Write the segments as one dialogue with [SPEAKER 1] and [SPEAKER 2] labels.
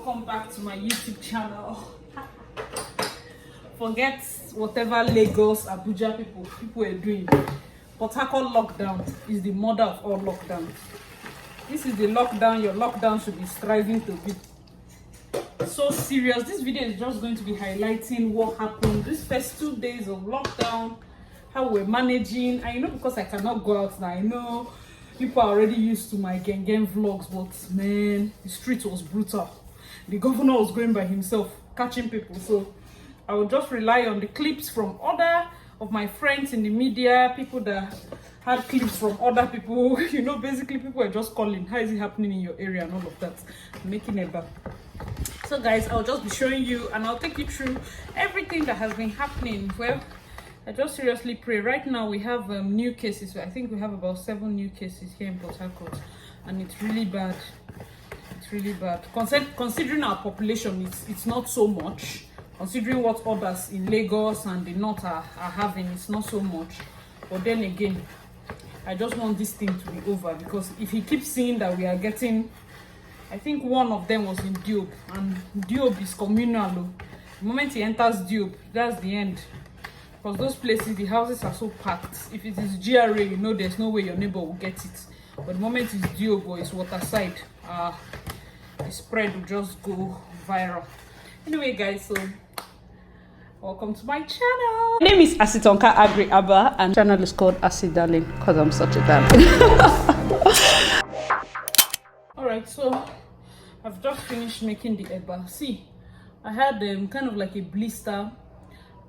[SPEAKER 1] welcome back to my YouTube channel. Forget whatever Lagos, Abuja people are doing. Port Harcourt lockdown is the mother of all lockdowns. This is the lockdown your lockdown should be striving to be. So serious. This video is just going to be highlighting what happened these first 2 days of lockdown, how we're managing. And you know, because I cannot go out now, I know people are already used to my gang vlogs, but man, the street was brutal. The governor was going by himself, catching people. So I will just rely on the clips from other of my friends in the media, people that had clips from other people. You know, basically people are just calling, how is it happening in your area and all of that, making it back. So guys, I'll just be showing you and I'll take you through everything that has been happening. Well, I just seriously pray. Right now we have new cases. I think we have about 7 new cases here in Port Harcourt, and it's really bad. It's really bad. Considering our population, it's not so much. Considering what others in Lagos and the north are having, it's not so much. But then again, I just want this thing to be over, because if he keeps seeing that we are getting, I think one of them was in Diob, and Diob is communal. The moment he enters Diob, that's the end. Because those places, the houses are so packed. If it is GRA, you know there's no way your neighbor will get it. But the moment it's Diob or it's Waterside, the spread will just go viral. Anyway guys, so welcome to my channel. My name is Asitonka Aggrey-Abah and the channel is called AsyDarlyn because I'm such a darling. Alright, so I've just finished making the eba. See, I had kind of like a blister.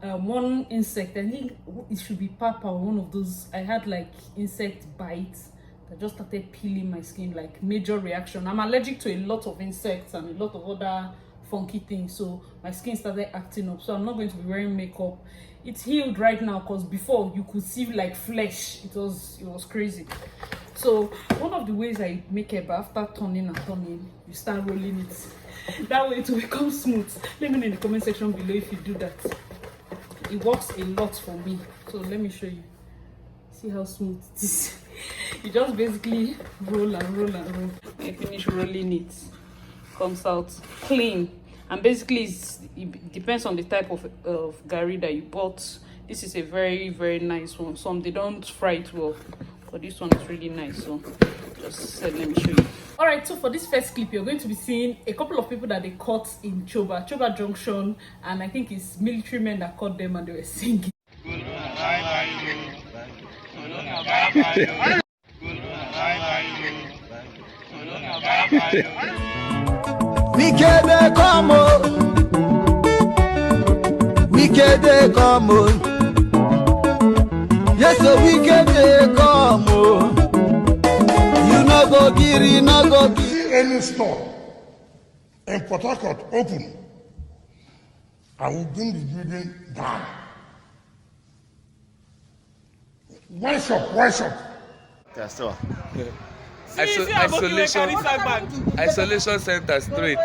[SPEAKER 1] One insect, I think it should be papa, one of those. I had like insect bites that just started peeling my skin, like major reaction. I'm allergic to a lot of insects and a lot of other funky things, so my skin started acting up. So I'm not going to be wearing makeup. It's healed right now, because before you could see like flesh. It was crazy. So one of the ways I make eba, after turning and turning, you start rolling it. That way it will become smooth. Let me know in the comment section below if you do that. It works a lot for me. So let me show you. See how smooth it is. You just basically roll and roll and roll. When you finish rolling it, comes out clean. And basically it depends on the type of gari that you bought. This is a very, very nice one. Some they don't fry it well, but this one is really nice. So just let me show you. All right, so for this first clip, you're going to be seeing a couple of people that they caught in Choba Junction, and I think it's military men that caught them and they were singing.
[SPEAKER 2] Yes, so we can come. You no go giri, no go giri.
[SPEAKER 3] Any store in Port Harcourt open, I will bring the building down. One shop.
[SPEAKER 4] That's so.
[SPEAKER 5] Isolation center straight.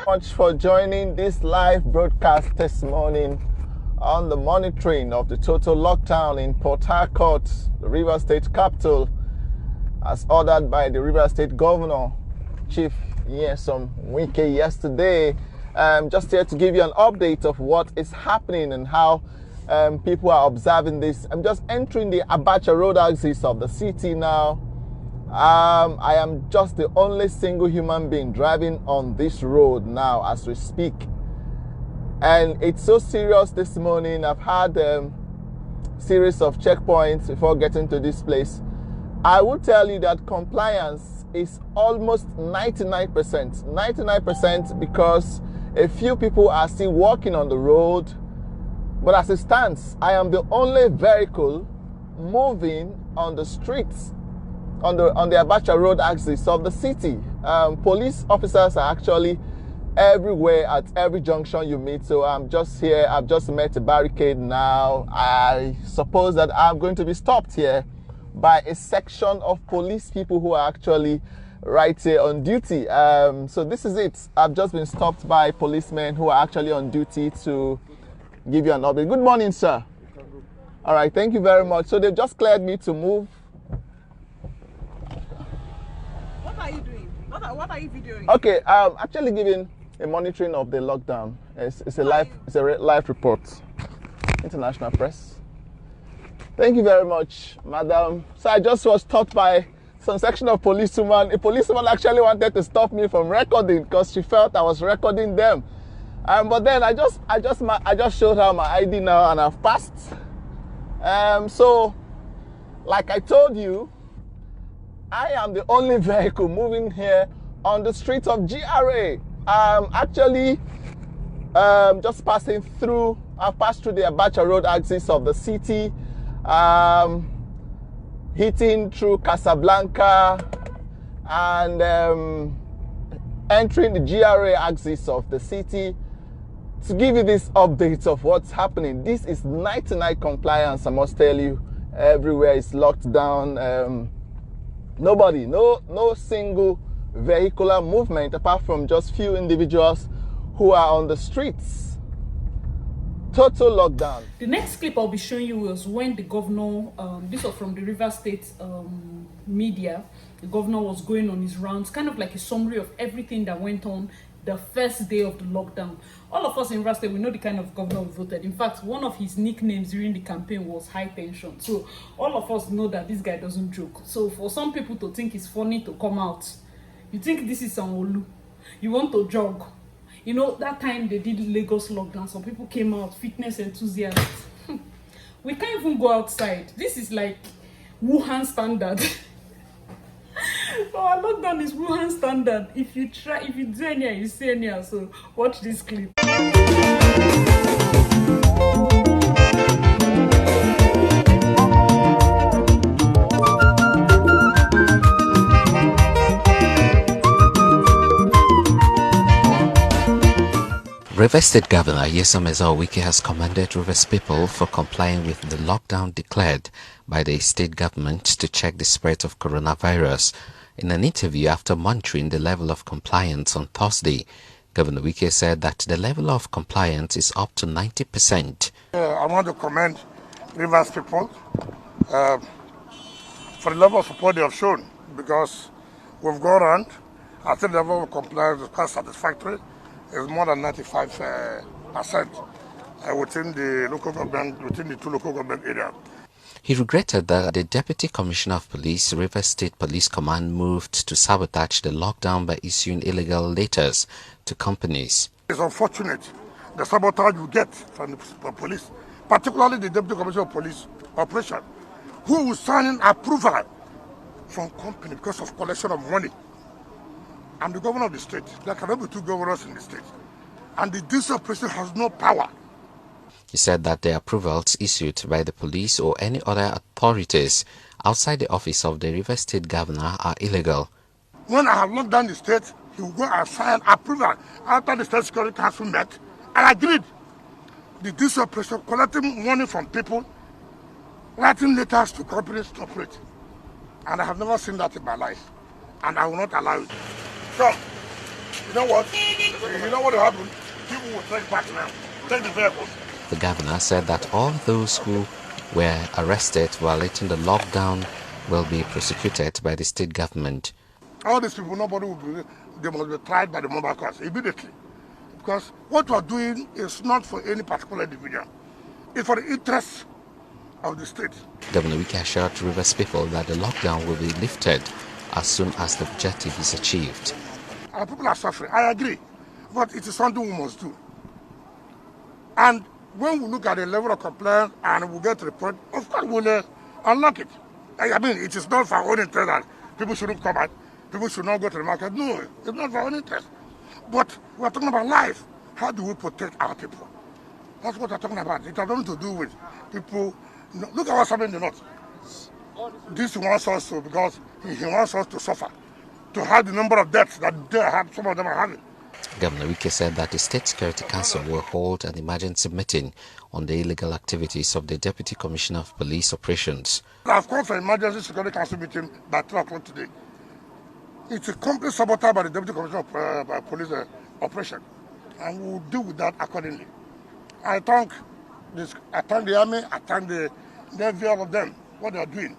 [SPEAKER 4] Much for joining this live broadcast this morning on the monitoring of the total lockdown in Port Harcourt, the Rivers State capital, as ordered by the Rivers State Governor, Chief Nyesom Wike yesterday. Just here to give you an update of what is happening and how people are observing this. I'm just entering the Abacha road axis of the city now. I am just the only single human being driving on this road now as we speak. And it's so serious this morning. I've had a series of checkpoints before getting to this place. I will tell you that compliance is almost 99%. 99% because a few people are still walking on the road. But as it stands, I am the only vehicle moving on the streets on the Abacha road axis of the city. Police officers are actually everywhere at every junction you meet. So I'm just here. I've just met a barricade now. I suppose that I'm going to be stopped here by a section of police people who are actually right here on duty. So this is it. I've just been stopped by policemen who are actually on duty to give you an update. Good morning, sir. All right, thank you very much. So they've just cleared me to move.
[SPEAKER 6] What are you videoing?
[SPEAKER 4] Okay, actually giving a monitoring of the lockdown. It's a live report. International press. Thank you very much, madam. So I just was stopped by some section of policewoman. A policewoman actually wanted to stop me from recording because she felt I was recording them. But then I just showed her my ID now and I've passed. So, like I told you, I am the only vehicle moving here on the streets of GRA. I'm actually just passing through. I've passed through the Abacha Road axis of the city, hitting through Casablanca and entering the GRA axis of the city to give you this update of what's happening. This is night-to-night compliance, I must tell you. Everywhere is locked down. No single vehicular movement apart from just few individuals who are on the streets. Total lockdown.
[SPEAKER 1] The next clip I'll be showing you was when the governor, this was from the River State media, the governor was going on his rounds, kind of like a summary of everything that went on the first day of the lockdown. All of us in River State, we know the kind of governor we voted. In fact, one of his nicknames during the campaign was High Tension. So all of us know that this guy doesn't joke. So for some people to think it's funny to come out, you think this is some Olu, you want to jog. You know, that time they did Lagos lockdown, some people came out, fitness enthusiasts. We can't even go outside. This is like Wuhan standard. Our lockdown is Wuhan standard. If you do any, you say any. So watch this clip.
[SPEAKER 7] River State Governor Nyesom Wike has commended Rivers people for complying with the lockdown declared by the state government to check the spread of coronavirus. In an interview after monitoring the level of compliance on Thursday, Governor Wike said that the level of compliance is up to 90%.
[SPEAKER 3] I want to commend Rivers people for the level of support they have shown, because we've gone around. I think the level of compliance is quite satisfactory. It's more than 95% within the local government, within the two local government areas.
[SPEAKER 7] He regretted that the Deputy Commissioner of Police, River State Police Command, moved to sabotage the lockdown by issuing illegal letters to companies.
[SPEAKER 3] It's unfortunate the sabotage we get from the police, particularly the Deputy Commissioner of Police Operation, who was signing approval from company because of collection of money. I'm the governor of the state. There cannot be two governors in the state. And the district operation has no power.
[SPEAKER 7] He said that the approvals issued by the police or any other authorities outside the office of the River State Governor are illegal.
[SPEAKER 3] When I have locked down the state, he will go and sign approval. After the State Security Council met, I agreed. The district operation collecting money from people, writing letters to companies to operate. And I have never seen that in my life. And I will not allow it. So, you know what? You know what will happen? People will take back now. Take the vehicles.
[SPEAKER 7] The governor said that all those who were arrested violating the lockdown will be prosecuted by the state government.
[SPEAKER 3] All these people, nobody will be, they must be tried by the mobile courts immediately. Because what we are doing is not for any particular individual. It's for the interests of the state.
[SPEAKER 7] Governor Wike assured Rivers people that the lockdown will be lifted as soon as the objective is achieved.
[SPEAKER 3] Our people are suffering, I agree, but it is something we must do. And when we look at the level of compliance and we get a report, of course we'll unlock it. I mean, it is not for our own interest that people shouldn't come out, people should not go to the market. No, it's not for our own interest. But we're talking about life. How do we protect our people? That's what we're talking about. It has nothing to do with people. Look at what's happening in the north. This wants us to, because he wants us to suffer, to have the number of deaths that they have, some of them are having.
[SPEAKER 7] Governor Wike said that the State Security Council will hold an emergency meeting on the illegal activities of the Deputy Commissioner of Police Operations.
[SPEAKER 3] I've called for an emergency Security Council meeting by 3 o'clock today. It's a complete sabotage by the Deputy Commissioner of Police Operation, and we'll deal with that accordingly. I thank the army, I thank the Navy, all of them, what they are doing.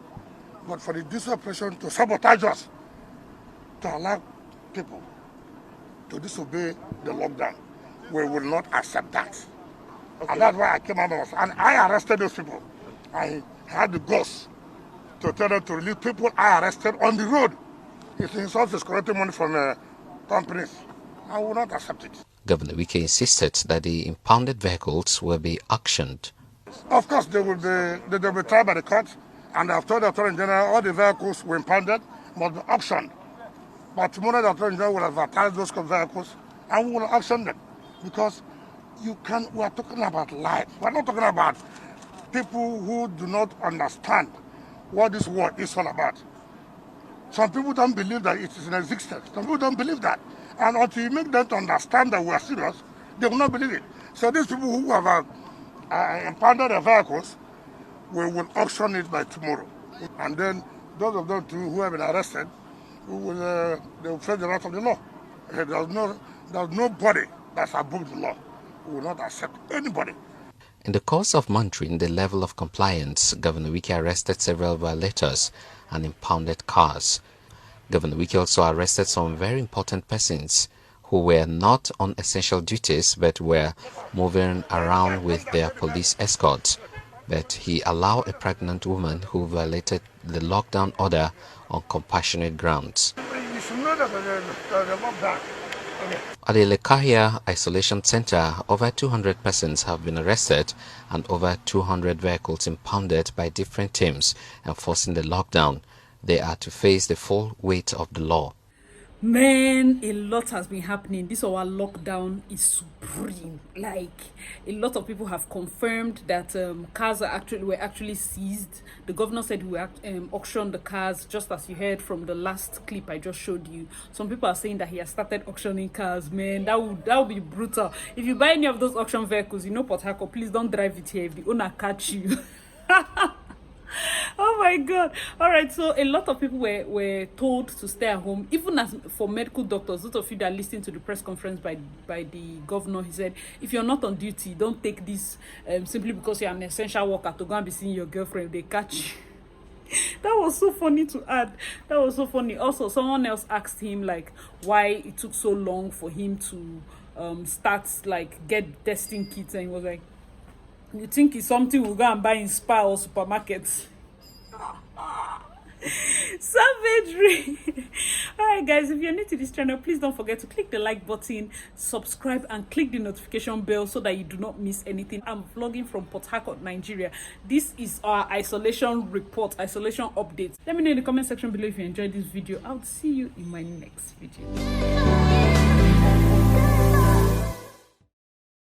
[SPEAKER 3] But for this operation to sabotage us, to allow people to disobey the lockdown. We will not accept that. Okay. And that's why I came out and I arrested those people. I had the guts to tell them to release people I arrested on the road. It's in his office collecting money from companies. I will not accept it.
[SPEAKER 7] Governor Wike insisted that the impounded vehicles will be auctioned.
[SPEAKER 3] Of course, they will be tried by the court, and I've told the Attorney General all the vehicles were impounded must be auctioned. But tomorrow the Attorney General will advertise those vehicles and we will auction them. Because we are talking about life. We're not talking about people who do not understand what this war is all about. Some people don't believe that it is in existence. Some people don't believe that. And until you make them to understand that we are serious, they will not believe it. So these people who have impounded their vehicles, we will auction it by tomorrow. And then those of them too who have been arrested, they will face the wrath of the law. There's nobody that's above the law. We will not accept anybody.
[SPEAKER 7] In the course of monitoring the level of compliance, Governor Wike arrested several violators and impounded cars. Governor Wike also arrested some very important persons who were not on essential duties but were moving around with their police escorts. But he allowed a pregnant woman who violated the lockdown order on compassionate grounds.
[SPEAKER 3] You should know that the lockdown.
[SPEAKER 7] At the Lekahia Isolation Center, over 200 persons have been arrested and over 200 vehicles impounded by different teams enforcing the lockdown. They are to face the full weight of the law.
[SPEAKER 1] Man, a lot has been happening. This our lockdown is supreme. Like, a lot of people have confirmed that cars were actually seized. The governor said we auction the cars, just as you heard from the last clip I just showed you. Some people are saying that he has started auctioning cars. Man, that would be brutal. If you buy any of those auction vehicles, you know Port Harcourt, please don't drive it here if the owner catch you. Oh my god. All right, so a lot of people were told to stay at home, even as for medical doctors. Those of you that listened to the press conference by the governor, he said, if you're not on duty, don't take this simply because you're an essential worker to go and be seeing your girlfriend. They catch you. That was so funny to add. That was so funny. Also, someone else asked him like why it took so long for him to get testing kits, and he was like, you think it's something we'll go and buy in Spar or supermarkets? Savagery. Alright guys, if you're new to this channel, please don't forget to click the like button, subscribe, and click the notification bell so that you do not miss anything. I'm vlogging from Port Harcourt, Nigeria. This is our isolation report, isolation update. Let me know in the comment section below if you enjoyed this video. I'll see you in my next video.